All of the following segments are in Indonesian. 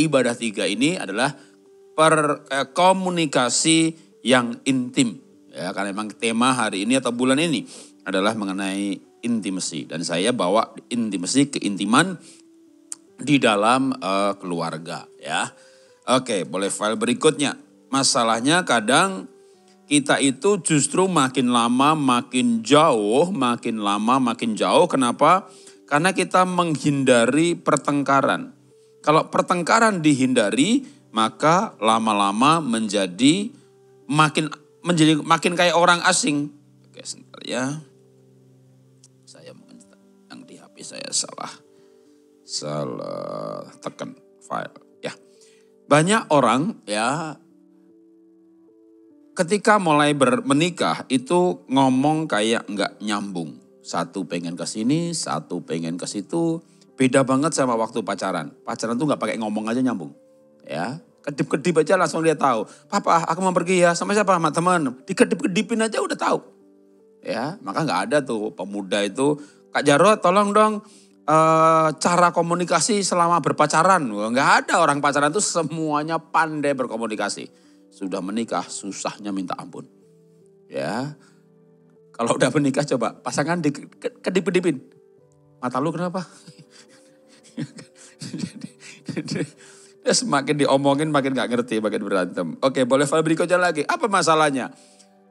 ibadah 3 ini adalah komunikasi yang intim. Ya, karena memang tema hari ini atau bulan ini adalah mengenai intimacy. Dan saya bawa intimacy, keintiman di dalam keluarga. Ya. Oke, boleh file berikutnya. Masalahnya kadang kita itu justru makin lama makin jauh, makin lama makin jauh. Kenapa? Karena kita menghindari pertengkaran. Kalau pertengkaran dihindari, maka lama-lama menjadi makin kayak orang asing. Oke, sebentar ya. Saya mungkin yang di HP saya salah tekan file ya. Banyak orang ya ketika mulai menikah itu ngomong kayak nggak nyambung. Satu pengen ke sini, satu pengen ke situ. Beda banget sama waktu pacaran. Pacaran tuh nggak pakai ngomong aja nyambung. Ya, kedip-kedip aja langsung dia tahu. Papa, aku mau pergi ya. Sama siapa? Sama teman. Dikedip-kedipin aja udah tahu. Ya, maka nggak ada tuh pemuda itu. Kak Jarod, tolong dong cara komunikasi selama berpacaran. Nggak ada, orang pacaran tuh semuanya pandai berkomunikasi. Sudah menikah susahnya minta ampun. Ya. Kalau udah menikah coba pasangan kedip-kedipin. Mata lu kenapa? Dia semakin diomongin makin gak ngerti, makin berantem. Oke, boleh file berikutnya lagi. Apa masalahnya?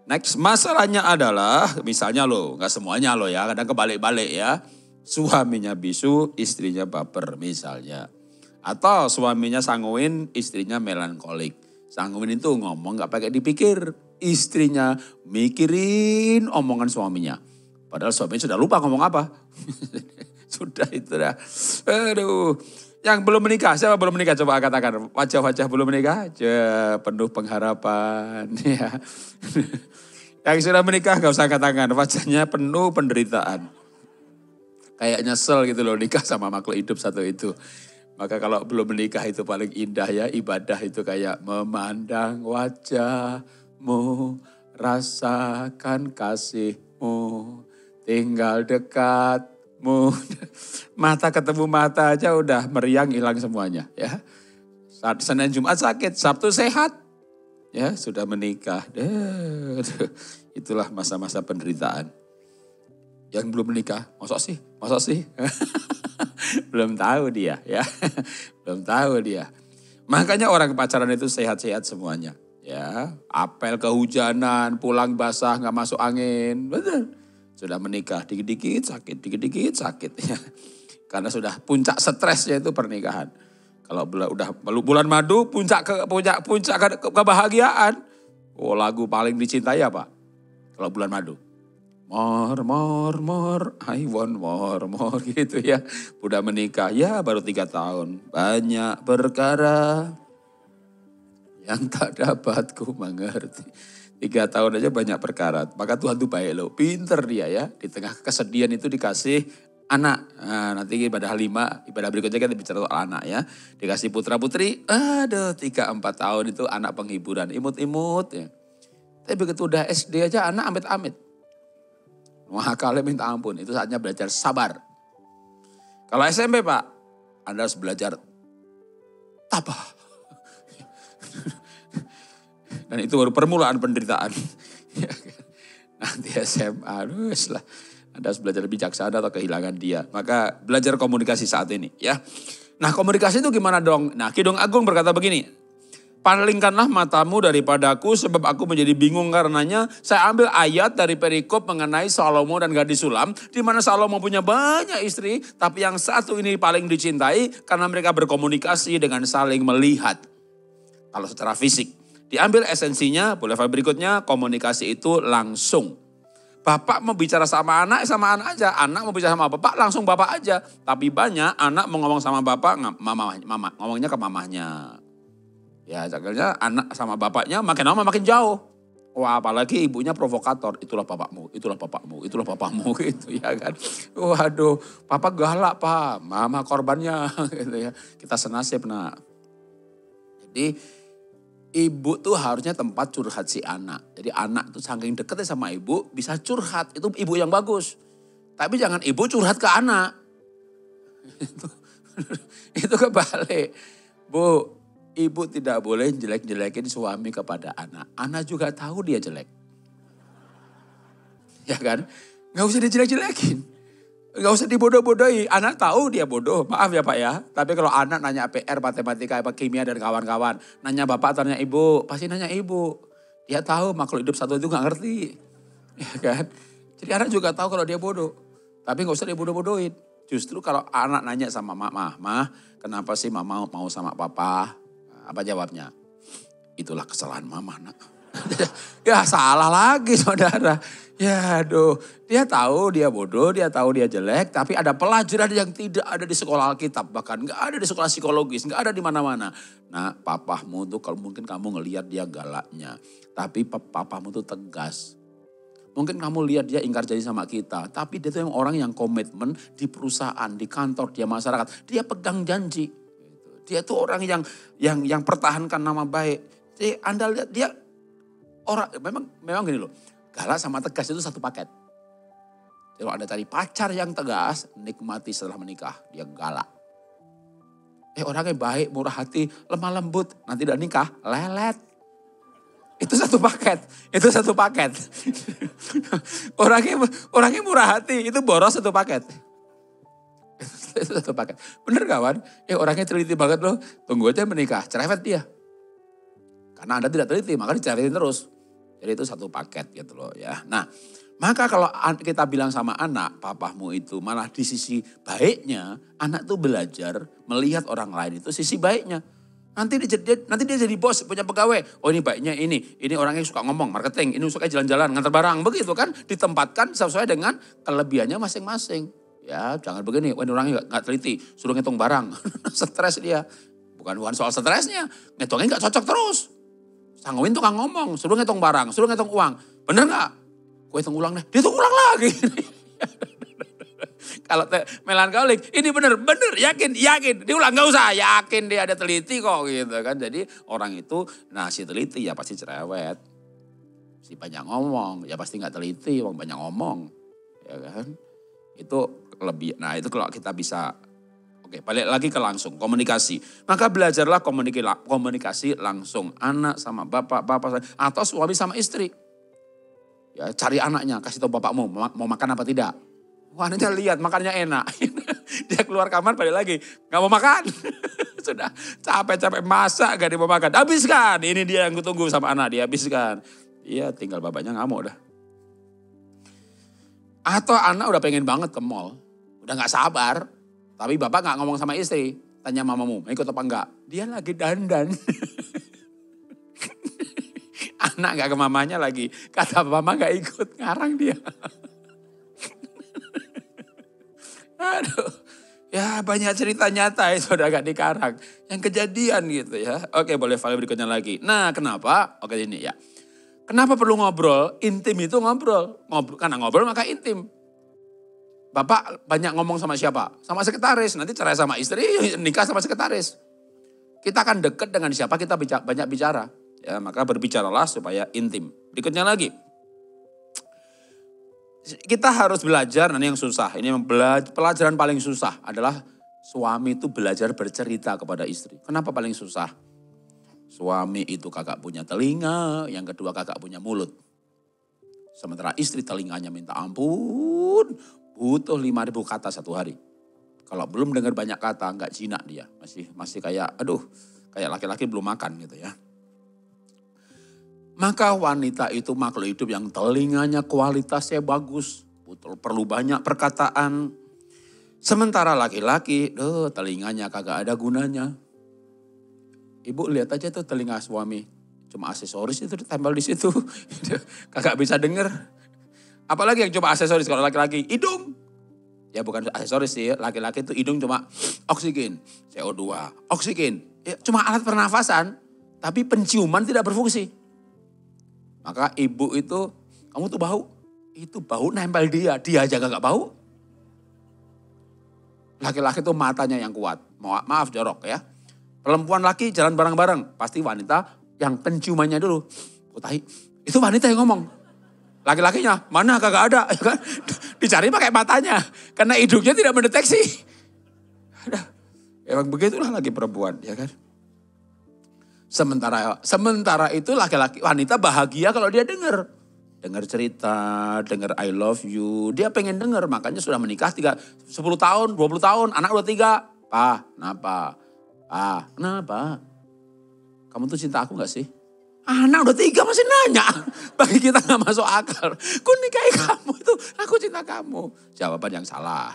Next, masalahnya adalah misalnya gak semuanya ya, kadang kebalik-balik ya. Suaminya bisu, istrinya baper misalnya. Atau suaminya sanguin, istrinya melankolik. Sanguin itu ngomong gak pakai dipikir. Istrinya mikirin omongan suaminya. Padahal suaminya sudah lupa ngomong apa. Sudah itu dah. Aduh. Yang belum menikah, siapa belum menikah? Coba katakan. Wajah-wajah belum menikah. Penuh pengharapan. Ya. Yang sudah menikah gak usah katakan. Wajahnya penuh penderitaan. Kayak nyesel gitu loh nikah sama makhluk hidup satu itu. Maka kalau belum menikah itu paling indah ya. Ibadah itu kayak memandang wajahmu, rasakan kasihmu, tinggal dekatmu. Mata ketemu mata aja udah meriang hilang semuanya ya. Saat Senin Jumat sakit, Sabtu sehat. Ya sudah menikah. Itulah masa-masa penderitaan. Yang belum menikah, masa sih? Belum tahu dia ya. Belum tahu dia. Makanya orang pacaran itu sehat-sehat semuanya. Ya, apel kehujanan, pulang basah, nggak masuk angin. Betul. Sudah menikah, dikit-dikit sakit. Ya. Karena sudah puncak stresnya itu pernikahan. Kalau udah bulan madu, puncak kebahagiaan. Oh, lagu paling dicintai apa? Kalau bulan madu. More, I want more gitu ya. Udah menikah, ya baru 3 tahun. Banyak perkara yang tak dapat ku mengerti. 3 tahun aja banyak perkara. Maka Tuhan tuh baik loh, pinter dia ya. Di tengah kesedihan itu dikasih anak. Nah, nanti ibadah 5, ibadah berikutnya kita bicara soal anak ya. Dikasih putra putri, 3-4 tahun itu anak penghiburan. Imut-imut ya. Tapi begitu udah SD aja anak amit-amit. Wah, kalian minta ampun, itu saatnya belajar sabar. Kalau SMP Pak, Anda harus belajar tabah. Dan itu baru permulaan penderitaan. Nanti SMA, lah. Anda harus belajar bijaksana atau kehilangan dia. Maka belajar komunikasi saat ini ya. Nah komunikasi itu gimana dong? Nah Kidung Agung berkata begini. Palingkanlah matamu daripadaku sebab aku menjadi bingung karenanya. Saya ambil ayat dari perikop mengenai Salomo dan gadis Sulam. Di mana Salomo punya banyak istri. Tapi yang satu ini paling dicintai karena mereka berkomunikasi dengan saling melihat. Kalau secara fisik. Diambil esensinya, boleh file berikutnya, komunikasi itu langsung. Bapak mau bicara sama anak aja. Anak mau bicara sama bapak, langsung bapak aja. Tapi banyak anak mau ngomong sama bapak, mama, ngomongnya ke mamahnya. Ya, jadinya anak sama bapaknya makin lama makin jauh. Wah, apalagi ibunya provokator. Itulah bapakmu gitu ya kan. Waduh, papa galak Pak, mama korbannya gitu ya. Kita senasib nak. Jadi ibu tuh harusnya tempat curhat si anak. Jadi anak tuh saking deketnya sama ibu bisa curhat. Itu ibu yang bagus. Tapi jangan ibu curhat ke anak. Itu kebalik. Bu, ibu tidak boleh jelek-jelekin suami kepada anak. Anak juga tahu dia jelek. Ya kan? Gak usah dijelek-jelekin. Gak usah dibodoh-bodohi. Anak tahu dia bodoh. Maaf ya Pak ya. Tapi kalau anak nanya PR, matematika, kimia dan kawan-kawan. Nanya bapak atau nanya ibu. Pasti nanya ibu. Dia tahu makhluk hidup satu itu gak ngerti. Ya kan? Jadi anak juga tahu kalau dia bodoh. Tapi gak usah dibodoh-bodohin. Justru kalau anak nanya sama mah, kenapa sih mama mau sama papa? Apa jawabnya? Itulah kesalahan mama nak. Ya salah lagi saudara. Ya aduh, dia tahu dia bodoh, dia tahu dia jelek, tapi ada pelajaran yang tidak ada di sekolah Alkitab, bahkan nggak ada di sekolah psikologis, nggak ada di mana-mana. Nah, papahmu tuh kalau mungkin kamu ngelihat dia galaknya, tapi papahmu tuh tegas. Mungkin kamu lihat dia ingkar janji sama kita, tapi dia tuh yang orang yang komitmen di perusahaan, di kantor, dia masyarakat, dia pegang janji. Dia tuh orang yang pertahankan nama baik. Jadi Anda lihat dia orang memang gini loh. Galak sama tegas itu satu paket. Kalau Anda cari pacar yang tegas, nikmati setelah menikah. Dia galak. Orangnya baik, murah hati, lemah lembut. Nanti udah nikah, lelet. Itu satu paket. Itu satu paket. orangnya murah hati, itu boros satu paket. Itu satu paket. Bener kawan? Orangnya teliti banget loh. Tunggu aja menikah, cerewet dia. Karena Anda tidak teliti, maka dicerewetin terus. Jadi itu satu paket gitu loh ya. Nah, maka kalau kita bilang sama anak, papahmu itu malah di sisi baiknya, anak tuh belajar melihat orang lain itu sisi baiknya. Nanti dia jadi bos, punya pegawai. Oh ini baiknya ini orangnya suka ngomong, marketing, ini suka jalan-jalan, ngantar barang, begitu kan. Ditempatkan sesuai dengan kelebihannya masing-masing. Ya jangan begini, ini orangnya gak teliti, suruh ngitung barang. Stres dia. Bukan soal stresnya, ngitungnya gak cocok terus. Sangguin tukang ngomong, suruh ngitung barang, suruh ngitung uang. Bener gak? Gue hitung ulang deh, dia hitung ulang lagi. Kalau melankolik, ini bener, yakin. Diulang, gak usah, yakin dia ada teliti kok gitu kan. Jadi orang itu, si teliti ya pasti cerewet. Si banyak ngomong, ya pasti gak teliti, banyak ngomong. Ya kan, itu lebih, itu kalau kita bisa. Oke, balik lagi ke langsung, komunikasi. Maka belajarlah komunikasi langsung. Anak sama bapak atau suami sama istri. Ya, cari anaknya, kasih tahu bapakmu mau makan apa tidak. Wah, nanti lihat makannya enak. Dia keluar kamar balik lagi, gak mau makan. Sudah capek-capek masak gak dia mau makan. Habiskan, ini dia yang kutunggu sama anak, dihabiskan. Iya, tinggal bapaknya ngamuk dah. Atau anak udah pengen banget ke mall, udah gak sabar. Tapi bapak gak ngomong sama istri. Tanya mamamu, ikut apa enggak? Dia lagi dandan. Anak gak ke mamanya lagi. Kata mama gak ikut, ngarang dia. Aduh. Ya banyak cerita nyata itu udah gak dikarang. Yang kejadian gitu ya. Oke, boleh file berikutnya lagi. Nah kenapa? Oke ini ya. Kenapa perlu ngobrol? Intim itu ngobrol. Karena ngobrol maka intim. Bapak banyak ngomong sama siapa? Sama sekretaris. Nanti cerai sama istri, nikah sama sekretaris. Kita akan dekat dengan siapa kita banyak bicara. Ya, maka berbicaralah supaya intim. Berikutnya lagi. Kita harus belajar, ini yang susah. Ini pelajaran paling susah adalah suami itu belajar bercerita kepada istri. Kenapa paling susah? Suami itu kagak punya telinga, yang kedua kagak punya mulut. Sementara istri telinganya minta ampun. Butuh 5.000 kata satu hari. Kalau belum dengar banyak kata, enggak jinak dia. Masih kayak, kayak laki-laki belum makan gitu ya. Maka wanita itu makhluk hidup yang telinganya kualitasnya bagus. Perlu banyak perkataan. Sementara laki-laki, telinganya kagak ada gunanya. Ibu lihat aja tuh telinga suami. Cuma aksesoris itu ditempel di situ. Kagak bisa denger. Apalagi yang cuma aksesoris kalau laki-laki, hidung. Ya bukan aksesoris sih, laki-laki itu hidung cuma oksigen, CO2, oksigen. Ya, cuma alat pernafasan, tapi penciuman tidak berfungsi. Maka ibu itu, kamu tuh bau, itu bau nempel dia aja gak bau. Laki-laki itu matanya yang kuat, maaf jorok ya. Perempuan laki jalan bareng-bareng, pasti wanita yang penciumannya dulu. Itu wanita yang ngomong. Laki-lakinya, mana kagak ada. Ya kan? Dicari pakai matanya. Karena hidungnya tidak mendeteksi. Emang begitulah lagi perempuan. Ya kan? Sementara itu laki-laki wanita bahagia kalau dia dengar cerita, dengar I love you. Dia pengen dengar, makanya sudah menikah 10 tahun, 20 tahun, anak udah 3. Pa, kenapa? Pa, kenapa? Kamu tuh cinta aku gak sih? Anak udah 3 masih nanya. Bagi kita gak masuk akal. Ku nikahi kamu itu, aku cinta kamu. Jawaban yang salah.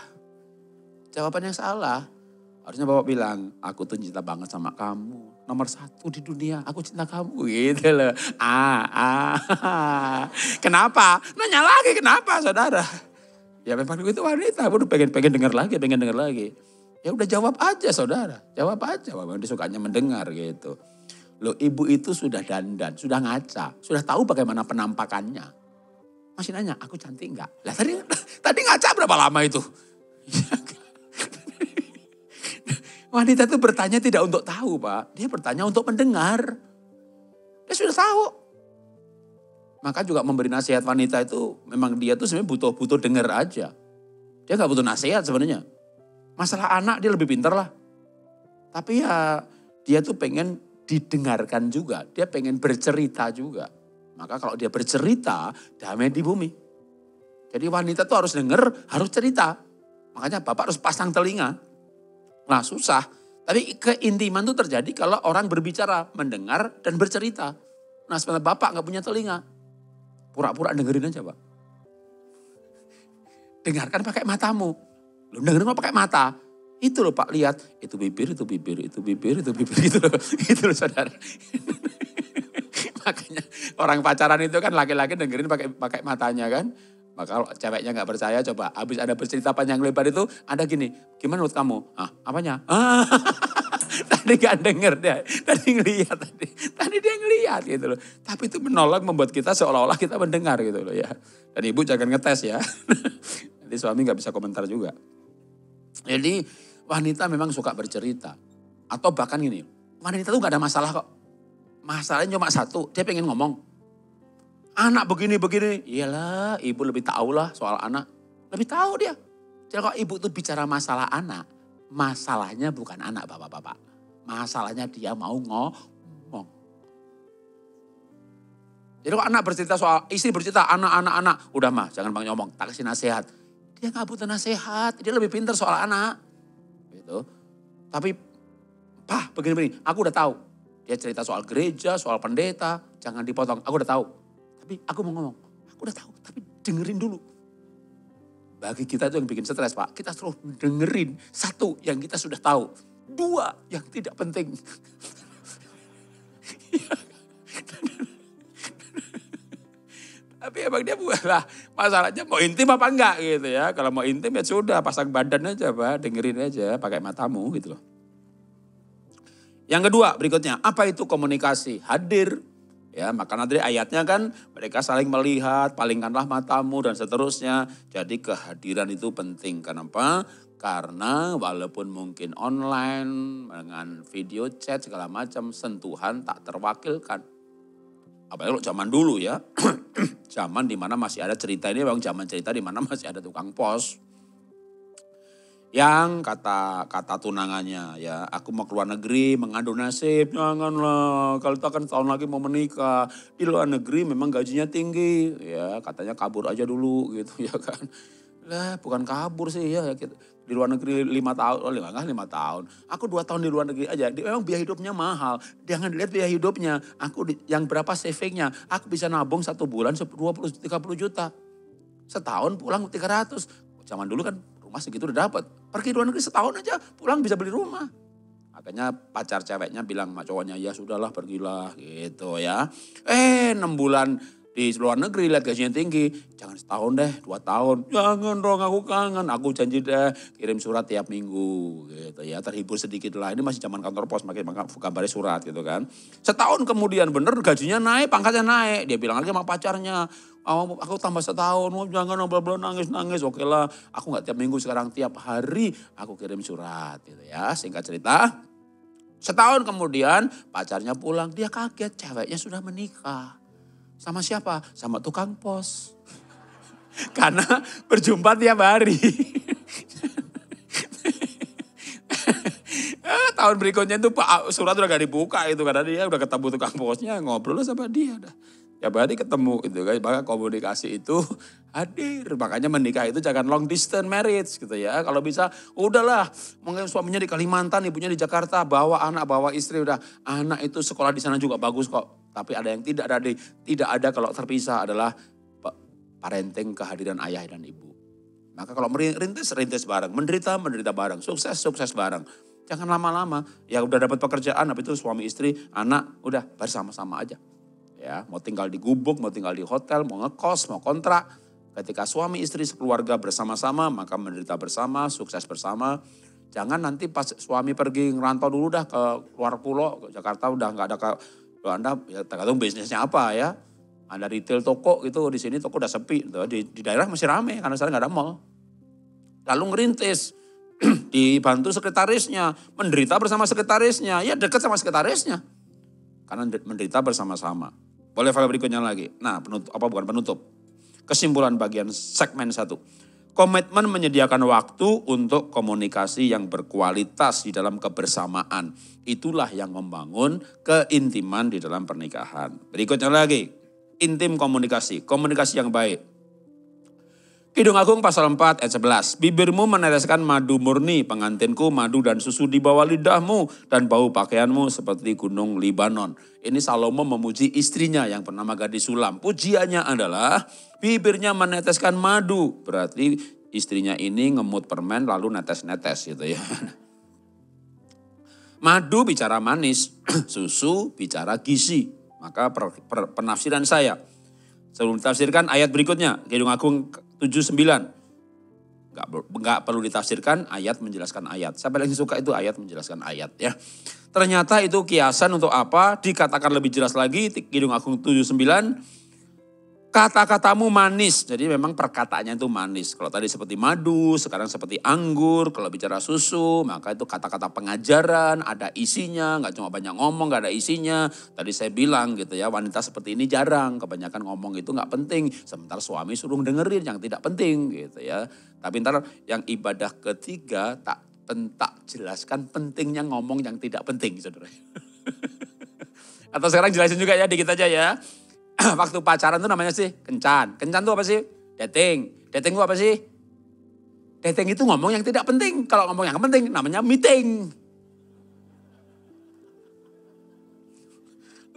Harusnya Bapak bilang, aku tuh cinta banget sama kamu. Nomor 1 di dunia, aku cinta kamu gitu loh. Kenapa? Nanya lagi kenapa saudara? Ya memang itu wanita, udah pengen dengar lagi. Ya udah jawab aja saudara, jawab aja. Memang dia sukanya mendengar gitu. Loh ibu itu sudah dandan, sudah ngaca, sudah tahu bagaimana penampakannya. Masih nanya, aku cantik enggak? Lah tadi ngaca berapa lama itu? Wanita itu bertanya tidak untuk tahu Pak. Dia bertanya untuk mendengar. Dia sudah tahu. Maka juga memberi nasihat wanita itu memang dia tuh sebenarnya butuh dengar aja. Dia gak butuh nasihat sebenarnya. Masalah anak dia lebih pintar lah. Tapi ya dia tuh pengen didengarkan juga. Dia pengen bercerita juga. Maka kalau dia bercerita damai di bumi. Jadi wanita tuh harus dengar, harus cerita. Makanya Bapak harus pasang telinga. Nah susah, tapi keintiman itu terjadi kalau orang berbicara, mendengar dan bercerita. Nah sebenarnya Bapak gak punya telinga, pura-pura dengerin aja Pak. Dengarkan pakai matamu, lu dengerin pakai mata. Itu loh Pak lihat, itu bibir gitu loh. Itu loh saudara. Makanya orang pacaran itu kan laki-laki dengerin pakai matanya kan. Maka kalau ceweknya gak percaya coba habis ada bercerita panjang lebar itu ada gini, gimana menurut kamu? Apanya? Tadi gak denger dia, tadi dia ngelihat gitu loh. Tapi itu menolak membuat kita seolah-olah kita mendengar gitu loh ya. Dan ibu jangan ngetes ya, nanti suami gak bisa komentar juga. Jadi wanita memang suka bercerita. Atau bahkan gini, wanita tuh gak ada masalah kok. Masalahnya cuma satu, dia pengen ngomong. Anak begini, iyalah ibu lebih tahu lah soal anak. Lebih tahu dia. Jadi kalau ibu tuh bicara masalah anak, masalahnya bukan anak bapak-bapak. Masalahnya dia mau ngomong. Jadi kalau anak bercerita soal, istri bercerita anak. Udah mah jangan banyak ngomong, tak kasih nasihat. Dia gak butuh nasihat, dia lebih pintar soal anak. Gitu. Tapi, Pak begini, aku udah tahu. Dia cerita soal gereja, soal pendeta, jangan dipotong, aku udah tahu. Tapi aku mau ngomong, aku udah tahu, tapi dengerin dulu. Bagi kita itu yang bikin stres Pak, kita terus dengerin. 1 yang kita sudah tahu, 2 yang tidak penting. Tapi emang dia bukanlah masalahnya mau intim apa enggak gitu ya. Kalau mau intim ya sudah pasang badan aja Pak, dengerin aja pakai matamu gitu loh. Yang kedua berikutnya, apa itu komunikasi? Hadir. Ya, maka nanti ayatnya kan mereka saling melihat, palingkanlah matamu dan seterusnya. Jadi kehadiran itu penting. Kenapa? Karena walaupun mungkin online dengan video chat segala macam, sentuhan tak terwakilkan. Apalagi kalau zaman dulu ya, zaman dimana masih ada cerita ini, memang zaman cerita dimana masih ada tukang pos. Yang kata tunangannya ya, aku mau keluar negeri mengadu nasib, janganlah kalau kita kan tahun lagi mau menikah, di luar negeri memang gajinya tinggi, ya katanya kabur aja dulu gitu ya kan. Lah bukan kabur sih ya, di luar negeri 5 tahun, 5 tahun, aku 2 tahun di luar negeri aja, memang biaya hidupnya mahal, jangan dilihat biaya hidupnya, yang berapa savingnya, aku bisa nabung 1 bulan 20-30 juta, setahun pulang 300, zaman dulu kan rumah segitu udah dapat. Pergi luar negeri setahun aja pulang bisa beli rumah. Makanya pacar ceweknya bilang sama cowoknya, ya sudahlah pergilah gitu ya. 6 bulan di luar negeri lihat gajinya tinggi. Jangan setahun deh, 2 tahun. Jangan dong aku kangen. Aku janji deh kirim surat tiap minggu gitu ya. Terhibur sedikit lah. Ini masih zaman kantor pos makin kabarnya surat gitu kan. Setahun kemudian bener gajinya naik, pangkatnya naik. Dia bilang lagi sama pacarnya, aku tambah setahun, jangan bla nangis. Oke lah, aku gak tiap minggu sekarang, tiap hari aku kirim surat gitu ya. Singkat cerita, setahun kemudian pacarnya pulang, dia kaget ceweknya sudah menikah. Sama siapa? Sama tukang pos. Karena berjumpa tiap hari. Tahun berikutnya itu Pak surat udah gak dibuka itu karena dia udah ketemu tukang posnya, ngobrol sama dia dah. Ya berarti ketemu gitu kan, maka komunikasi itu hadir. Makanya menikah itu jangan long distance marriage gitu ya. Kalau bisa udahlah, mungkin suaminya di Kalimantan, ibunya di Jakarta, bawa anak, bawa istri udah. Anak itu sekolah di sana juga bagus kok. Tapi ada yang tidak ada kalau terpisah adalah parenting kehadiran ayah dan ibu. Maka kalau rintis bareng, menderita bareng, sukses bareng. Jangan lama-lama, ya udah dapat pekerjaan, habis itu suami istri, anak, udah bersama-sama aja. Ya, mau tinggal di gubuk, mau tinggal di hotel, mau ngekos, mau kontrak. Ketika suami istri sekeluarga bersama-sama, maka menderita bersama, sukses bersama. Jangan nanti pas suami pergi ngerantau dulu dah ke luar pulau, ke Jakarta udah nggak ada Anda ya tergantung bisnisnya apa ya. Ada retail toko gitu, di sini toko udah sepi. Di daerah masih rame karena sekarang nggak ada mall. Lalu ngerintis, dibantu sekretarisnya, menderita bersama sekretarisnya, ya dekat sama sekretarisnya. Karena menderita bersama-sama. Boleh file berikutnya lagi. Nah, penutup. Kesimpulan bagian segmen 1. Komitmen menyediakan waktu untuk komunikasi yang berkualitas di dalam kebersamaan. Itulah yang membangun keintiman di dalam pernikahan. Berikutnya lagi, intim komunikasi yang baik. Kidung Agung pasal 4 ayat 11. Bibirmu meneteskan madu murni, pengantinku madu dan susu di bawah lidahmu, dan bau pakaianmu seperti gunung Libanon. Ini Salomo memuji istrinya yang bernama Gadis Sulam. Pujiannya adalah bibirnya meneteskan madu. Berarti istrinya ini ngemut permen lalu netes-netes gitu ya. Madu bicara manis, susu bicara gizi. Maka penafsiran saya. Sebelum ditafsirkan ayat berikutnya, Kidung Agung 7:9. Enggak perlu ditafsirkan, ayat menjelaskan ayat. Siapa yang suka itu ayat menjelaskan ayat ya. Ternyata itu kiasan untuk apa? Dikatakan lebih jelas lagi, Kidung Agung 7:9. Kata-katamu manis, jadi memang perkataannya itu manis. Kalau tadi seperti madu, sekarang seperti anggur. Kalau bicara susu, maka itu kata-kata pengajaran, ada isinya, nggak cuma banyak ngomong, nggak ada isinya. Tadi saya bilang gitu ya, wanita seperti ini jarang, kebanyakan ngomong itu nggak penting. Sementara suami suruh dengerin yang tidak penting gitu ya. Tapi ntar yang ibadah ketiga tak jelaskan pentingnya ngomong yang tidak penting, saudara. Atau sekarang jelasin juga ya, dikit aja ya. Waktu pacaran tuh namanya sih kencan. Kencan tuh apa sih? Dating. Dating tuh apa sih? Dating itu ngomong yang tidak penting. Kalau ngomong yang penting namanya meeting.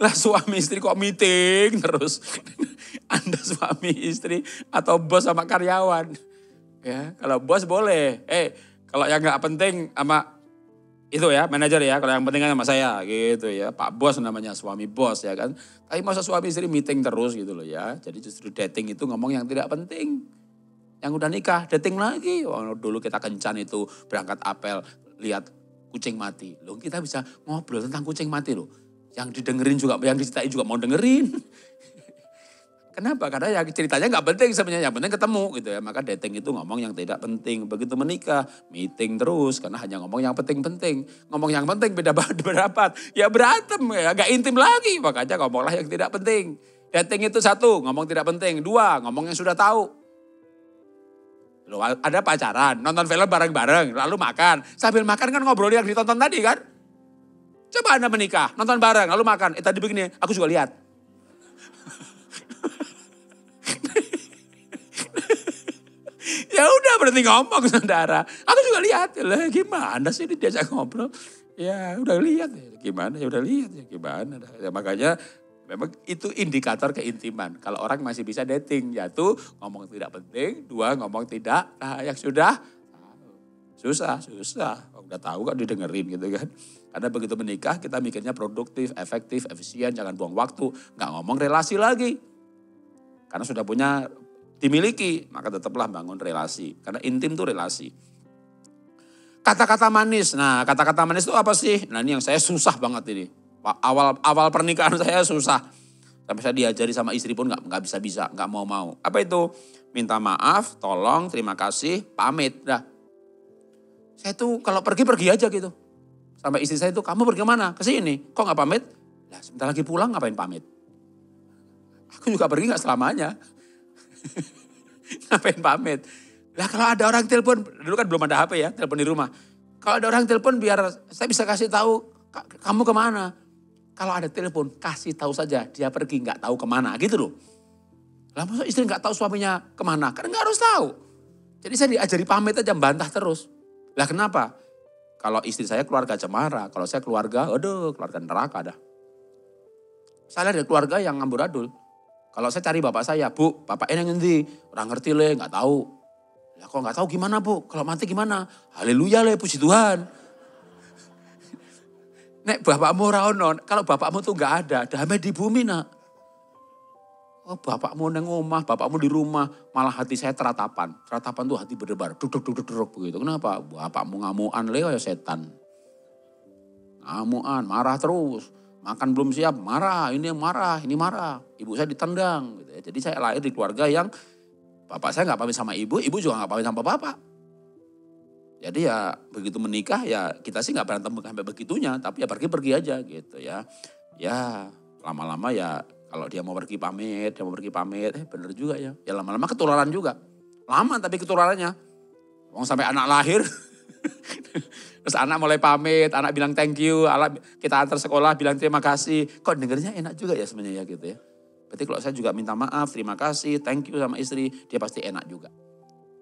Lah suami istri kok meeting terus. Anda suami istri atau bos sama karyawan. Ya, kalau bos boleh. Kalau yang nggak penting sama itu ya, manajer ya, kalau yang penting kan sama saya gitu ya. Pak bos namanya, suami bos ya kan. Tapi masa suami istri meeting terus gitu loh ya. Jadi justru dating itu ngomong yang tidak penting. Yang udah nikah, dating lagi. Dulu kita kencan itu berangkat apel, lihat kucing mati. Loh kita bisa ngobrol tentang kucing mati loh. Yang didengerin juga, yang diceritain juga mau dengerin. Kenapa? Karena ya ceritanya nggak penting sebenarnya, yang penting ketemu gitu ya. Maka dating itu ngomong yang tidak penting. Begitu menikah, meeting terus karena hanya ngomong yang penting-penting. Ngomong yang penting beda berdapat, ya berantem ya, gak intim lagi. Makanya ngomonglah yang tidak penting. Dating itu 1, ngomong tidak penting. 2, ngomong yang sudah tahu. Loh, ada pacaran, nonton film bareng-bareng, lalu makan. Sambil makan kan ngobrol yang ditonton tadi kan. Coba Anda menikah, nonton bareng, lalu makan. Tadi begini, aku juga lihat. Ya udah berhenti ngomong saudara. Aku juga lihat, lah gimana sih ini diajak ngobrol. Ya udah lihat ya gimana, ya udah lihat ya gimana. Ya, makanya memang itu indikator keintiman. Kalau orang masih bisa dating, yaitu ngomong tidak penting, 2 ngomong tidak, nah yang sudah susah. Udah tahu kan didengerin gitu kan. Karena begitu menikah kita mikirnya produktif, efektif, efisien, jangan buang waktu. Nggak ngomong relasi lagi. Karena sudah punya dimiliki, maka tetaplah bangun relasi. Karena intim itu relasi. Kata-kata manis. Nah, kata-kata manis itu apa sih? Nah, ini yang saya susah banget ini. Awal pernikahan saya susah. Sampai saya diajari sama istri pun nggak bisa, nggak mau. Apa itu? Minta maaf, tolong, terima kasih, pamit. Nah, saya tuh kalau pergi aja gitu. Sampai istri saya itu, kamu pergi kemana? Ke sini. Kok nggak pamit? Nah, sebentar lagi pulang ngapain pamit? Aku juga pergi nggak selamanya. Ngapain pamit? Lah kalau ada orang telepon, dulu kan belum ada HP ya, telepon di rumah. Kalau ada orang telepon biar saya bisa kasih tahu kamu kemana. Kalau ada telepon kasih tahu saja dia pergi nggak tahu kemana gitu loh. Lah masa istri nggak tahu suaminya kemana? Kan nggak harus tahu. Jadi saya diajari pamit aja bantah terus. Lah kenapa? Kalau istri saya keluarga cemara, kalau saya keluarga, aduh keluarga neraka dah. Saya ada keluarga yang amburadul. Kalau saya cari bapak saya, Bu, bapak ini ngendi? Orang ngerti le, nggak tahu. Lah kok nggak tahu gimana Bu? Kalau mati gimana? Haleluya le, puji Tuhan. Nek bapakmu raonon, kalau bapakmu tuh nggak ada, damai di bumi nak. Oh bapakmu neng omah, bapakmu di rumah, malah hati saya teratapan. Teratapan tuh hati berdebar, duduk begitu. Kenapa? Bapakmu ngamuan le ya setan. Ngamuan, marah terus. Makan belum siap, marah, ini marah, ini marah. Ibu saya ditendang. Gitu ya. Jadi saya lahir di keluarga yang bapak saya nggak pamit sama ibu juga nggak pamit sama bapak. Jadi ya begitu menikah ya kita sih nggak berantem sampai begitunya. Tapi ya pergi-pergi aja gitu ya. Ya lama-lama ya kalau dia mau pergi pamit, bener juga ya. Ya lama-lama ketularan juga. Lama tapi ketularannya. Wong sampai anak lahir. Terus anak mulai pamit, anak bilang thank you, kita antar sekolah bilang terima kasih. Kok dengernya enak juga ya sebenarnya gitu ya. Berarti kalau saya juga minta maaf, terima kasih, thank you sama istri, dia pasti enak juga.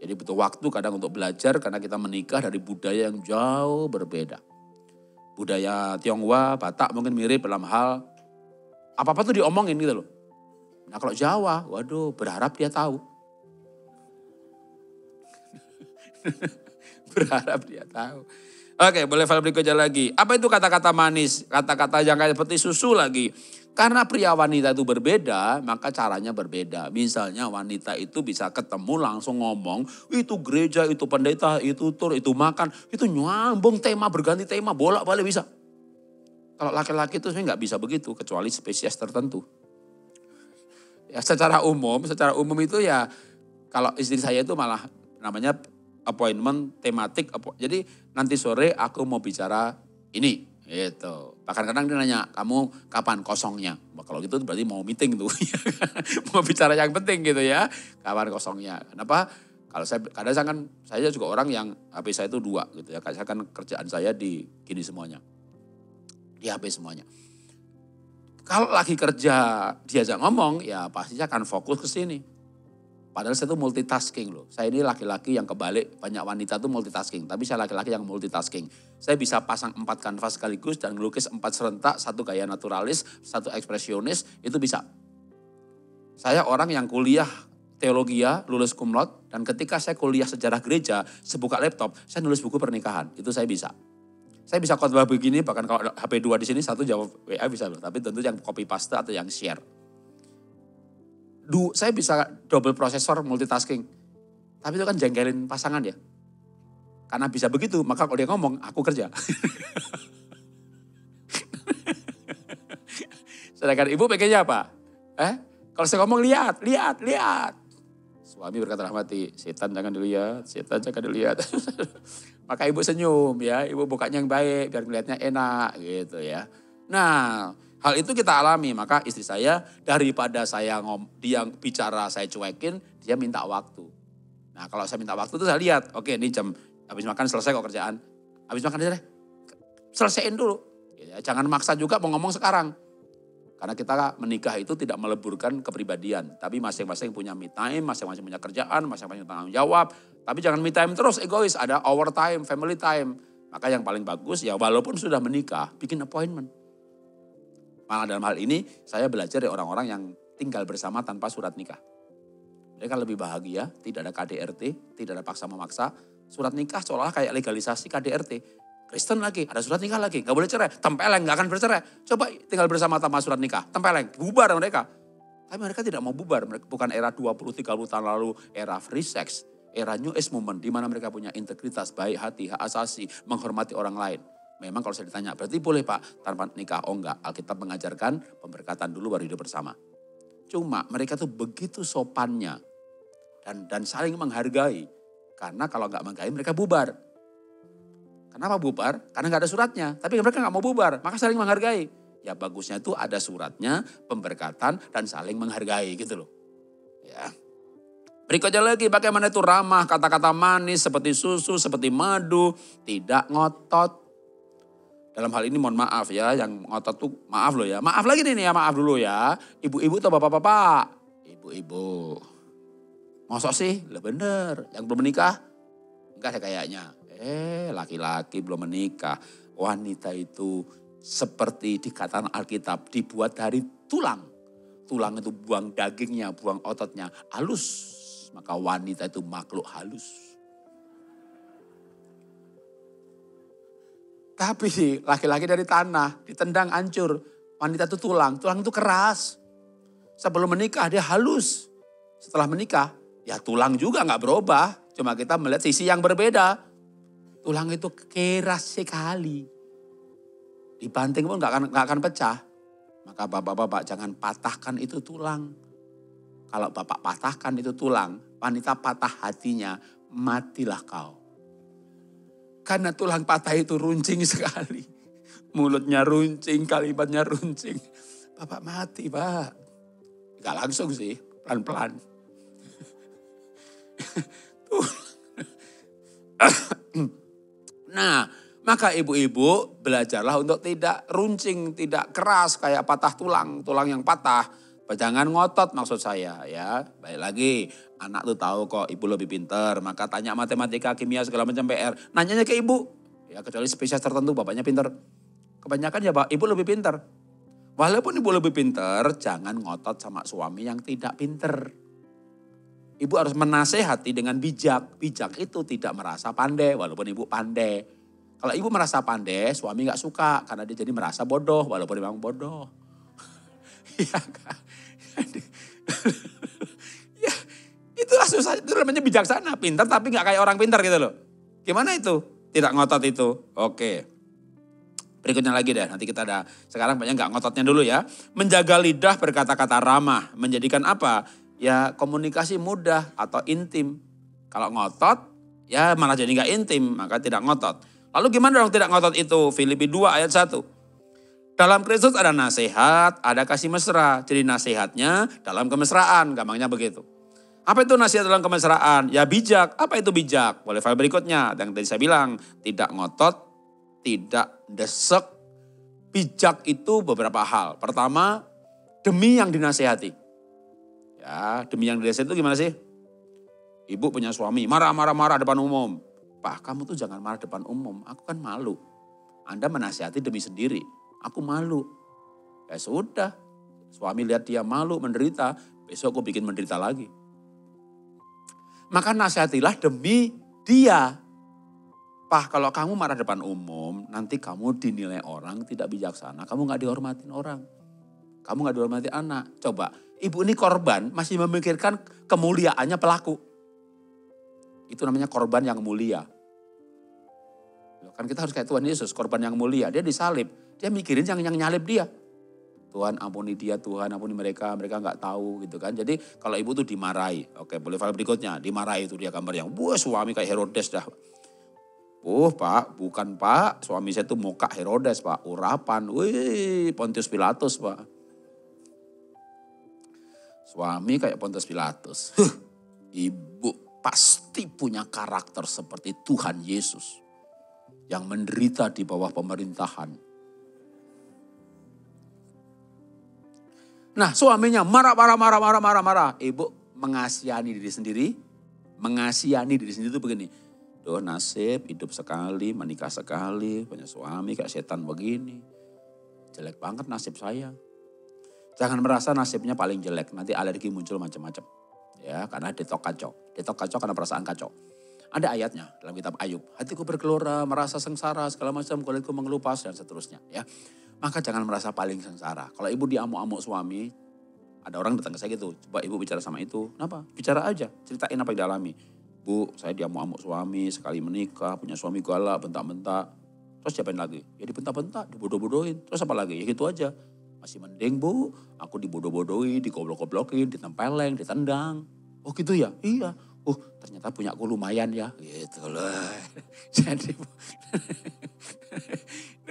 Jadi butuh waktu kadang untuk belajar karena kita menikah dari budaya yang jauh berbeda. Budaya Tionghoa, Batak mungkin mirip dalam hal apa-apa tuh diomongin gitu loh. Nah kalau Jawa, waduh berharap dia tahu. Berharap dia tahu. Oke, boleh file berikutnya lagi. Apa itu kata-kata manis? Kata-kata yang kayak seperti susu lagi. Karena pria wanita itu berbeda, maka caranya berbeda. Misalnya wanita itu bisa ketemu langsung ngomong, itu gereja, itu pendeta, itu tur, itu makan. Itu nyambung tema, berganti tema, bolak-balik bisa. Kalau laki-laki itu sebenarnya nggak bisa begitu, kecuali spesies tertentu. Ya secara umum itu ya, kalau istri saya itu malah namanya appointment tematik. Jadi nanti sore aku mau bicara ini gitu. Bahkan kadang dia nanya, kamu kapan kosongnya? Kalau gitu berarti mau meeting tuh. Mau bicara yang penting gitu ya. Kapan kosongnya? Kenapa? Kalau saya juga orang yang HP saya itu 2 gitu ya. Saya kan kerjaan saya di gini semuanya. Di HP semuanya. Kalau lagi kerja diajak ngomong ya pasti saya akan fokus ke sini. Padahal saya itu multitasking loh. Saya ini laki-laki yang kebalik, banyak wanita itu multitasking. Tapi saya laki-laki yang multitasking. Saya bisa pasang 4 kanvas sekaligus dan melukis 4 serentak, 1 gaya naturalis, 1 ekspresionis, itu bisa. Saya orang yang kuliah teologi lulus cum laude, dan ketika saya kuliah sejarah gereja, saya buka laptop, saya nulis buku pernikahan, itu saya bisa. Saya bisa khotbah begini, bahkan kalau HP 2 di sini, 1 jawab WA bisa loh. Tapi tentu yang copy paste atau yang share. Saya bisa double prosesor multitasking. Tapi itu kan jengkelin pasangan ya. Karena bisa begitu, maka kalau dia ngomong, aku kerja. Sedangkan ibu pengennya apa? Kalau saya ngomong lihat. Suami berkata rahmati, setan jangan dilihat. Maka ibu senyum ya, ibu bukanya yang baik biar melihatnya enak gitu ya. Nah, hal itu kita alami, maka istri saya daripada dia bicara saya cuekin, dia minta waktu. Nah kalau saya minta waktu itu saya lihat, oke ini jam habis makan selesai kok kerjaan. Habis makan aja deh, selesaiin dulu. Ya, jangan maksa juga mau ngomong sekarang. Karena kita menikah itu tidak meleburkan kepribadian. Tapi masing-masing punya me time, masing-masing punya kerjaan, masing-masing tanggung jawab. Tapi jangan me time terus, egois. Ada our time, family time. Maka yang paling bagus ya walaupun sudah menikah, bikin appointment. Malah dalam hal ini saya belajar dari orang-orang yang tinggal bersama tanpa surat nikah. Mereka lebih bahagia, tidak ada KDRT, tidak ada paksa memaksa. Surat nikah seolah kayak legalisasi KDRT. Kristen lagi, ada surat nikah lagi, gak boleh cerai. Tempeleng, gak akan bercerai. Coba tinggal bersama tanpa surat nikah, tempeleng, bubar mereka. Tapi mereka tidak mau bubar, bukan era 20-30 tahun lalu, era free sex. Era new age movement, di mana mereka punya integritas, baik hati, hak asasi, menghormati orang lain. Memang kalau saya ditanya, berarti boleh Pak tanpa nikah? Oh enggak, Alkitab mengajarkan pemberkatan dulu baru hidup bersama. Cuma mereka tuh begitu sopannya dan saling menghargai. Karena kalau enggak menghargai mereka bubar. Kenapa bubar? Karena enggak ada suratnya. Tapi mereka enggak mau bubar, maka saling menghargai. Ya bagusnya itu ada suratnya, pemberkatan dan saling menghargai gitu loh. Ya. Berikutnya lagi, bagaimana itu ramah, kata-kata manis seperti susu, seperti madu, tidak ngotot. Dalam hal ini mohon maaf ya, yang ngotot tuh maaf loh ya. Maaf lagi nih ya, maaf dulu ya. Ibu-ibu atau bapak-bapak? Ibu-ibu. Masa sih? Lah bener, yang belum menikah? Enggak ada kayaknya. Laki-laki belum menikah. Wanita itu seperti dikatakan Alkitab dibuat dari tulang. Tulang itu buang dagingnya, buang ototnya. Halus. Maka wanita itu makhluk halus. Tapi laki-laki dari tanah, ditendang hancur. Wanita itu tulang itu keras. Sebelum menikah dia halus. Setelah menikah, ya tulang juga gak berubah. Cuma kita melihat sisi yang berbeda. Tulang itu keras sekali. Dibanting pun gak akan pecah. Maka bapak-bapak jangan patahkan itu tulang. Kalau bapak patahkan itu tulang, wanita patah hatinya, matilah kau. Karena tulang patah itu runcing sekali. Mulutnya runcing, kalimatnya runcing. Bapak mati, Pak. Gak langsung sih, pelan-pelan. Nah, maka ibu-ibu belajarlah untuk tidak runcing, tidak keras kayak patah tulang yang patah. Jangan ngotot maksud saya ya. Baik lagi, anak tuh tahu kok ibu lebih pinter, maka tanya matematika, kimia segala macam PR. Nanyanya ke ibu. Ya kecuali spesies tertentu bapaknya pinter. Kebanyakan ya ibu lebih pinter. Walaupun ibu lebih pinter, jangan ngotot sama suami yang tidak pinter. Ibu harus menasehati dengan bijak. Bijak itu tidak merasa pandai walaupun ibu pandai. Kalau ibu merasa pandai, suami gak suka karena dia jadi merasa bodoh walaupun memang bodoh. Iya kan? Ya, itulah susah, itu namanya bijaksana. Pintar tapi gak kayak orang pintar gitu loh. Gimana itu? Tidak ngotot itu. Oke. Berikutnya lagi deh, nanti kita ada, sekarang banyak gak ngototnya dulu ya. Menjaga lidah berkata-kata ramah, menjadikan apa? Ya komunikasi mudah atau intim. Kalau ngotot, ya malah jadi gak intim, maka tidak ngotot. Lalu gimana dong tidak ngotot itu? Filipi 2 ayat 1. Dalam Kristus ada nasihat, ada kasih mesra. Jadi nasihatnya dalam kemesraan, gampangnya begitu. Apa itu nasihat dalam kemesraan? Ya bijak. Apa itu bijak? Boleh file berikutnya. Yang tadi saya bilang, tidak ngotot, tidak desek. Bijak itu beberapa hal. Pertama, demi yang dinasihati. Ya, demi yang dinasihati itu gimana sih? Ibu punya suami, marah depan umum. Pak, kamu tuh jangan marah depan umum, aku kan malu. Anda menasihati demi sendiri, aku malu. Ya sudah, suami lihat dia malu, menderita, besok aku bikin menderita lagi. Maka nasihatilah demi dia. Pak, kalau kamu marah depan umum, nanti kamu dinilai orang tidak bijaksana, kamu gak dihormatin orang. Kamu gak dihormati anak. Coba, ibu ini korban masih memikirkan kemuliaannya pelaku. Itu namanya korban yang mulia. Kan kita harus kayak Tuhan Yesus, korban yang mulia. Dia disalib, dia mikirin yang nyalib dia. Tuhan ampuni dia, Tuhan ampuni mereka gak tahu gitu kan. Jadi kalau ibu tuh dimarahi, oke boleh file berikutnya, dimarahi itu dia gambar yang, wah suami kayak Herodes dah. Pak, bukan Pak, suami saya tuh muka Herodes Pak, urapan, wih Pontius Pilatus Pak. Suami kayak Pontius Pilatus, ibu pasti punya karakter seperti Tuhan Yesus. Yang menderita di bawah pemerintahan. Nah suaminya marah. Ibu mengasihani diri sendiri. Mengasihani diri sendiri itu begini. Duh nasib hidup sekali, menikah sekali, punya suami kayak setan begini. Jelek banget nasib saya. Jangan merasa nasibnya paling jelek, nanti alergi muncul macam-macam. Ya, karena detok kacau karena perasaan kacau. Ada ayatnya dalam kitab Ayub. Hatiku bergelora, merasa sengsara, segala macam kulitku mengelupas dan seterusnya. Ya, maka jangan merasa paling sengsara. Kalau ibu diamuk-amuk suami, ada orang datang ke saya gitu. Coba ibu bicara sama itu. Kenapa? Bicara aja, ceritain apa yang dialami. Bu, saya diamuk-amuk suami, sekali menikah, punya suami galak, bentak-bentak. Terus diapain lagi? Ya dibentak-bentak, dibodoh-bodohin. Terus apa lagi? Ya gitu aja. Masih mending bu, aku dibodoh-bodohin, digoblok-goblokin, ditempeleng, ditendang. Oh gitu ya? Iya. Ternyata punya aku lumayan ya. Gitu loh. Jadi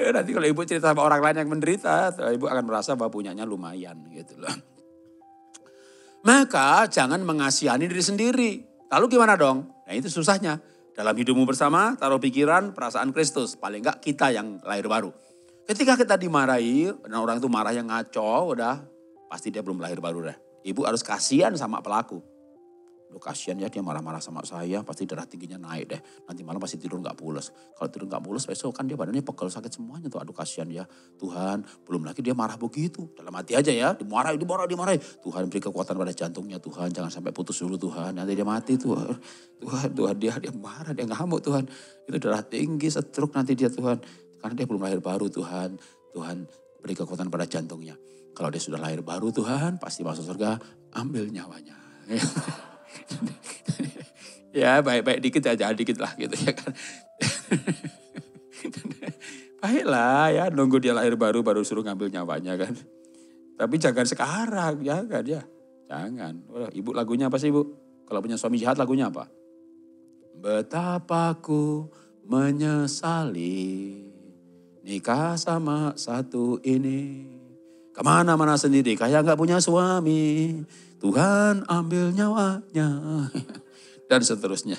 nanti kalau ibu cerita sama orang lain yang menderita, ibu akan merasa bahwa punyanya lumayan gitu loh. Maka jangan mengasihani diri sendiri. Lalu gimana dong? Nah itu susahnya. Dalam hidupmu bersama, taruh pikiran, perasaan Kristus. Paling enggak kita yang lahir baru. Ketika kita dimarahi, dan orang itu marah yang ngaco, udah pasti dia belum lahir baru deh. Ibu harus kasihan sama pelaku. Lu kasihan ya dia marah-marah sama saya, pasti darah tingginya naik deh. Nanti malam pasti tidur gak pules. Kalau tidur gak pules besok kan dia badannya pegel sakit semuanya tuh. Aduh kasihan ya Tuhan, belum lagi dia marah begitu. Dalam hati aja ya, dimarahi. Tuhan beri kekuatan pada jantungnya Tuhan, jangan sampai putus dulu Tuhan. Nanti dia mati Tuhan. Tuhan dia marah, dia ngamuk Tuhan. Itu darah tinggi, stroke nanti dia Tuhan. Karena dia belum lahir baru Tuhan. Tuhan beri kekuatan pada jantungnya. Kalau dia sudah lahir baru Tuhan, pasti masuk surga, ambil nyawanya. Ya baik-baik dikit aja, dikit lah gitu ya kan. Baiklah ya, nunggu dia lahir baru suruh ngambil nyawanya kan. Tapi jangan sekarang, jangan ya. Jangan. Ibu lagunya apa sih ibu? Kalau punya suami jahat lagunya apa? Betapa ku menyesali nikah sama satu ini. Kemana-mana sendiri kayak gak punya suami. Tuhan ambil nyawanya. Dan seterusnya.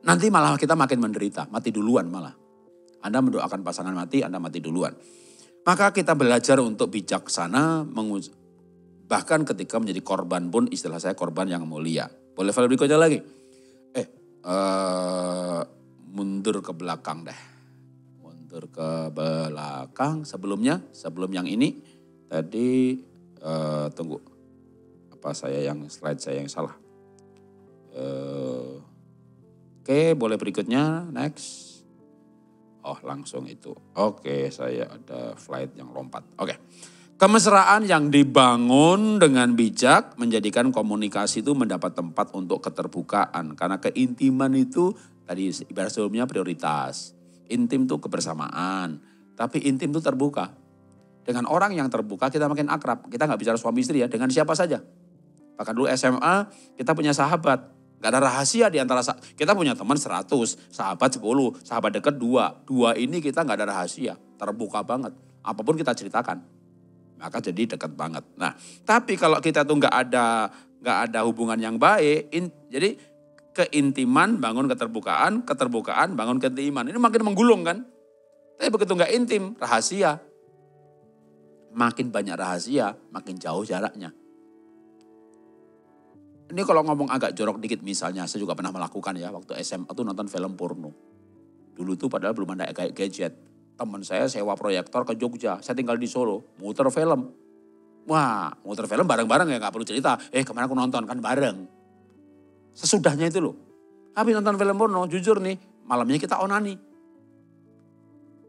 Nanti malah kita makin menderita. Mati duluan malah. Anda mendoakan pasangan mati, Anda mati duluan. Maka kita belajar untuk bijaksana. Bahkan ketika menjadi korban pun istilah saya korban yang mulia. Boleh file berikutnya lagi? Mundur ke belakang deh. Mundur ke belakang. Sebelum yang ini. Tadi tunggu. Apa slide saya yang salah. Oke, boleh berikutnya, next. Oh langsung itu. Oke, saya ada slide yang lompat. Oke. Kemesraan yang dibangun dengan bijak menjadikan komunikasi itu mendapat tempat untuk keterbukaan. Karena keintiman itu tadi ibarat sebelumnya prioritas. Intim itu kebersamaan. Tapi intim itu terbuka. Dengan orang yang terbuka kita makin akrab. Kita gak bicara suami istri ya, dengan siapa saja. Bahkan dulu SMA kita punya sahabat. Gak ada rahasia di antara kita punya teman 100, sahabat 10, sahabat dekat 2. 2 ini kita gak ada rahasia, terbuka banget. Apapun kita ceritakan. Maka jadi dekat banget. Nah, tapi kalau kita tuh gak ada hubungan yang baik, jadi keintiman bangun keterbukaan, keterbukaan bangun keintiman. Ini makin menggulung kan. Tapi begitu gak intim, rahasia. Makin banyak rahasia, makin jauh jaraknya. Ini kalau ngomong agak jorok dikit misalnya, saya juga pernah melakukan ya waktu SMA tuh nonton film porno. Dulu tuh padahal belum ada kayak gadget. Teman saya sewa proyektor ke Jogja, saya tinggal di Solo, muter film. Wah, muter film bareng-bareng ya gak perlu cerita. Kemarin aku nonton kan bareng. Sesudahnya itu loh. Habis nonton film porno, jujur nih, malamnya kita onani.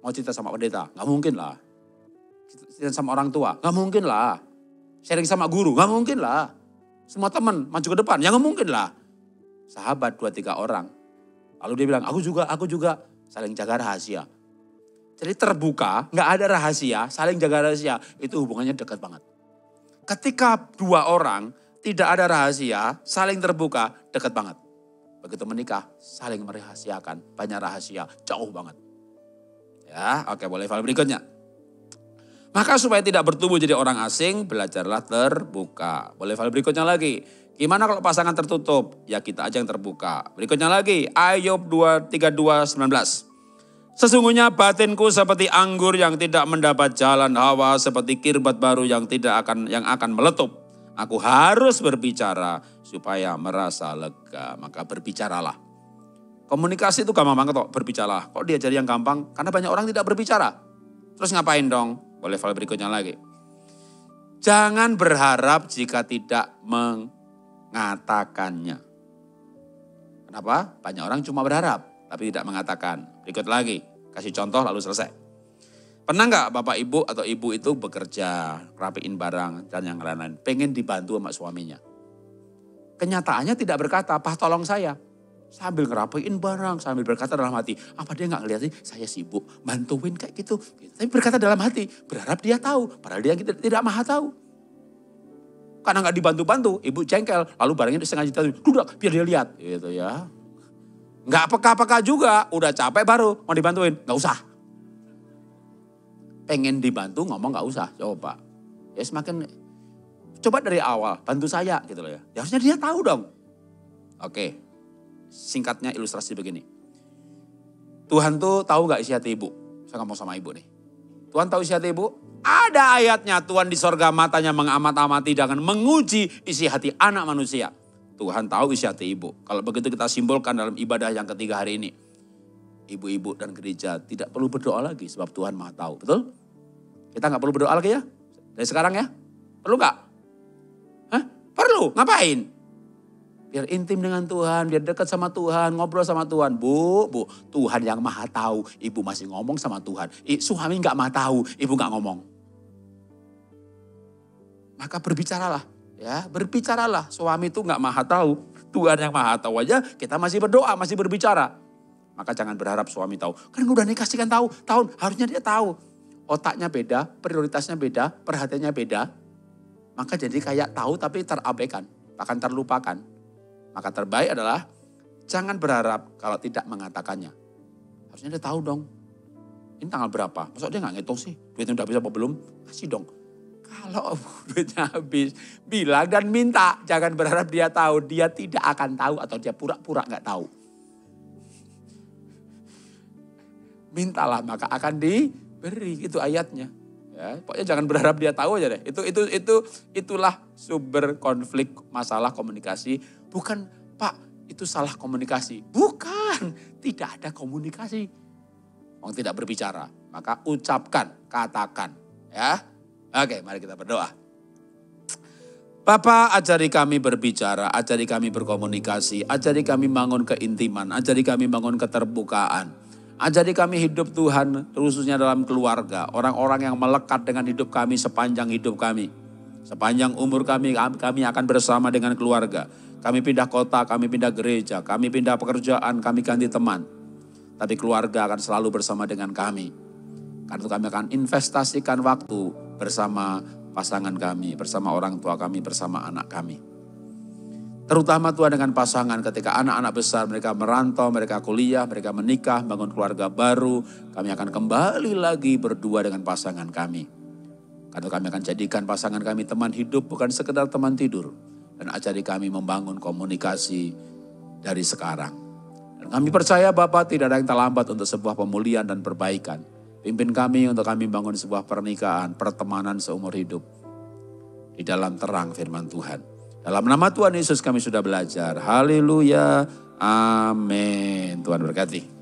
Mau cerita sama pendeta, gak mungkin lah. Cerita sama orang tua, gak mungkin lah. Sharing sama guru, gak mungkin lah. Semua teman maju ke depan, ya gak mungkin lah. Sahabat 2-3 orang. Lalu dia bilang, aku juga. Saling jaga rahasia. Jadi terbuka, gak ada rahasia, saling jaga rahasia. Itu hubungannya dekat banget. Ketika 2 orang tidak ada rahasia, saling terbuka, dekat banget. Begitu menikah, saling merahasiakan, banyak rahasia, jauh banget. Ya, oke boleh file berikutnya. Maka supaya tidak bertumbuh jadi orang asing, belajarlah terbuka. Boleh file berikutnya lagi. Gimana kalau pasangan tertutup? Ya kita aja yang terbuka. Berikutnya lagi, Ayub 32:19. Sesungguhnya batinku seperti anggur yang tidak mendapat jalan, hawa seperti kirbat baru yang akan meletup. Aku harus berbicara supaya merasa lega. Maka berbicaralah. Komunikasi itu gampang banget kok, berbicara. Kok diajari yang gampang? Karena banyak orang tidak berbicara. Terus ngapain dong? Boleh file berikutnya lagi. Jangan berharap jika tidak mengatakannya. Kenapa? Banyak orang cuma berharap, tapi tidak mengatakan. Berikut lagi, kasih contoh lalu selesai. Pernah nggak bapak ibu atau ibu itu bekerja, rapiin barang dan yang lain-lain, pengen dibantu sama suaminya. Kenyataannya tidak berkata, Pak tolong saya. Sambil ngerapiin barang, sambil berkata dalam hati. Apa dia gak ngeliat sih, saya sibuk, bantuin kayak gitu. Tapi berkata dalam hati, berharap dia tahu. Padahal dia tidak maha tahu. Karena gak dibantu-bantu, ibu jengkel. Lalu barangnya disengaja ditaruh, duduk biar dia lihat. Gitu ya. Gak peka-peka juga, udah capek baru mau dibantuin. Gak usah. Pengen dibantu ngomong gak usah, coba. Ya semakin Coba dari awal, bantu saya gitu loh ya. Ya harusnya dia tahu dong. Oke, singkatnya ilustrasi begini. Tuhan tuh tahu gak isi hati ibu? Saya ngomong sama ibu nih. Tuhan tahu isi hati ibu? Ada ayatnya, Tuhan di sorga matanya mengamat-amati dengan menguji isi hati anak manusia. Tuhan tahu isi hati ibu. Kalau begitu kita simbolkan dalam ibadah yang ketiga hari ini. Ibu-ibu dan gereja tidak perlu berdoa lagi sebab Tuhan Maha tahu. Betul? Kita gak perlu berdoa lagi ya? Dari sekarang ya? Perlu gak? Hah? Perlu. Ngapain? Biar intim dengan Tuhan, biar dekat sama Tuhan, ngobrol sama Tuhan. Bu, Tuhan yang Maha tahu, ibu masih ngomong sama Tuhan. Suami gak Maha tahu, ibu gak ngomong. Maka berbicaralah, ya berbicaralah. Suami itu gak Maha tahu, Tuhan yang Maha tahu aja kita masih berdoa, masih berbicara. Maka jangan berharap suami tahu. Kan udah nikah sih kan tahu, tahun harusnya dia tahu. Otaknya beda, prioritasnya beda, perhatiannya beda. Maka jadi kayak tahu tapi terabaikan, bahkan terlupakan. Maka terbaik adalah jangan berharap kalau tidak mengatakannya. Harusnya dia tahu dong. Ini tanggal berapa? Masa dia gak ngitung sih? Duitnya udah habis apa belum? Kasih dong. Kalau duitnya habis, bilang dan minta. Jangan berharap dia tahu. Dia tidak akan tahu atau dia pura-pura gak tahu. Mintalah maka akan diberi. Itu ayatnya. Ya, pokoknya jangan berharap dia tahu aja deh. Itulah sumber konflik masalah komunikasi. Bukan Pak itu salah komunikasi. Bukan, tidak ada komunikasi. Orang tidak berbicara, maka ucapkan, katakan. Ya, oke mari kita berdoa. Bapa, ajari kami berbicara, ajari kami berkomunikasi, ajari kami bangun keintiman, ajari kami bangun keterbukaan. Ajari kami hidup Tuhan, khususnya dalam keluarga. Orang-orang yang melekat dengan hidup kami sepanjang hidup kami. Sepanjang umur kami akan bersama dengan keluarga. Kami pindah kota, kami pindah gereja, kami pindah pekerjaan, kami ganti teman. Tapi keluarga akan selalu bersama dengan kami. Karena itu kami akan investasikan waktu bersama pasangan kami, bersama orang tua kami, bersama anak kami. Terutama Tuhan dengan pasangan ketika anak-anak besar mereka merantau, mereka kuliah, mereka menikah, bangun keluarga baru. Kami akan kembali lagi berdua dengan pasangan kami. Karena kami akan jadikan pasangan kami teman hidup bukan sekedar teman tidur. Dan ajari kami membangun komunikasi dari sekarang. Dan kami percaya Bapa tidak ada yang terlambat untuk sebuah pemulihan dan perbaikan. Pimpin kami untuk kami bangun sebuah pernikahan, pertemanan seumur hidup. Di dalam terang firman Tuhan. Dalam nama Tuhan Yesus kami sudah belajar. Haleluya. Amin. Tuhan berkati.